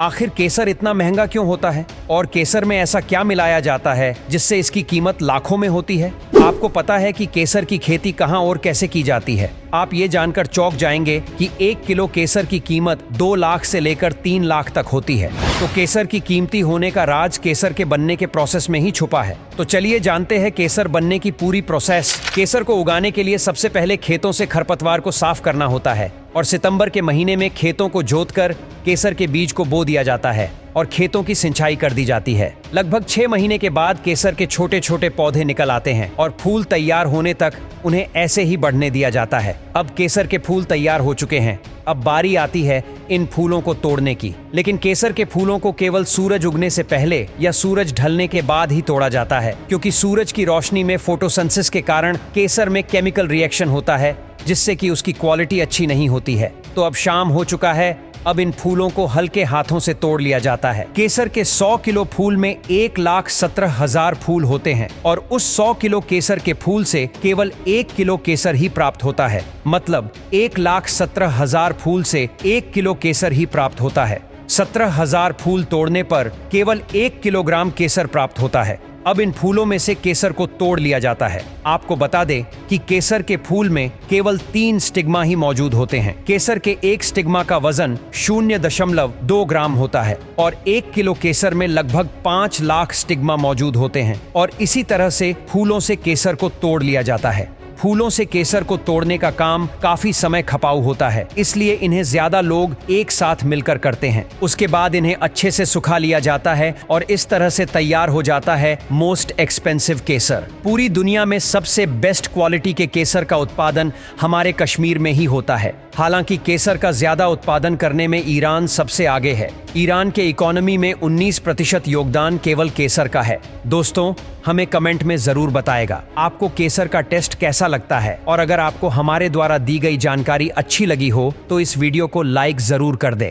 आखिर केसर इतना महंगा क्यों होता है और केसर में ऐसा क्या मिलाया जाता है जिससे इसकी कीमत लाखों में होती है? आपको पता है कि केसर की खेती कहां और कैसे की जाती है? आप ये जानकर चौंक जाएंगे कि 1 किलो केसर की कीमत 2 लाख से लेकर 3 लाख तक होती है। तो केसर की कीमती होने का राज केसर के बनने के प्रोसेस में ही छुपा है। तो चलिए जानते हैं केसर बनने की पूरी प्रोसेस। केसर को उगाने के लिए सबसे पहले खेतों से खरपतवार को साफ करना होता है और सितंबर के महीने में खेतों को जोतकर केसर के बीज को बो दिया जाता है और खेतों की सिंचाई कर दी जाती है। लगभग 6 महीने के बाद केसर के छोटे छोटे पौधे निकल आते हैं और फूल तैयार होने तक उन्हें ऐसे ही बढ़ने दिया जाता है। अब केसर के फूल तैयार हो चुके हैं। अब बारी आती है इन फूलों को तोड़ने की। लेकिन केसर के फूलों को केवल सूरज उगने से पहले या सूरज ढलने के बाद ही तोड़ा जाता है, क्योंकि सूरज की रोशनी में फोटोसिंथेसिस के कारण केसर में केमिकल रिएक्शन होता है जिससे कि उसकी क्वालिटी अच्छी नहीं होती है। तो अब शाम हो चुका है। अब इन फूलों को हल्के हाथों से तोड़ लिया जाता है। केसर के 100 किलो फूल में 1,17,000 फूल होते हैं और उस 100 किलो केसर के फूल से केवल 1 किलो केसर ही प्राप्त होता है। मतलब 1,17,000 फूल से 1 किलो केसर ही प्राप्त होता है। 17,000 फूल तोड़ने पर केवल 1 किलोग्राम केसर प्राप्त होता है। अब इन फूलों में से केसर को तोड़ लिया जाता है। आपको बता दें कि केसर के फूल में केवल 3 स्टिग्मा ही मौजूद होते हैं। केसर के एक स्टिग्मा का वजन 0.2 ग्राम होता है और 1 किलो केसर में लगभग 5 लाख स्टिग्मा मौजूद होते हैं। और इसी तरह से फूलों से केसर को तोड़ लिया जाता है। फूलों से केसर को तोड़ने का काम काफी समय खपाऊ होता है, इसलिए इन्हें ज्यादा लोग एक साथ मिलकर करते हैं। उसके बाद इन्हें अच्छे से सुखा लिया जाता है और इस तरह से तैयार हो जाता है मोस्ट एक्सपेंसिव केसर। पूरी दुनिया में सबसे बेस्ट क्वालिटी के केसर का उत्पादन हमारे कश्मीर में ही होता है। हालांकि केसर का ज्यादा उत्पादन करने में ईरान सबसे आगे है। ईरान के इकोनॉमी में 19% योगदान केवल केसर का है। दोस्तों, हमें कमेंट में जरूर बताएगा आपको केसर का टेस्ट कैसा लगता है, और अगर आपको हमारे द्वारा दी गई जानकारी अच्छी लगी हो तो इस वीडियो को लाइक जरूर कर दें।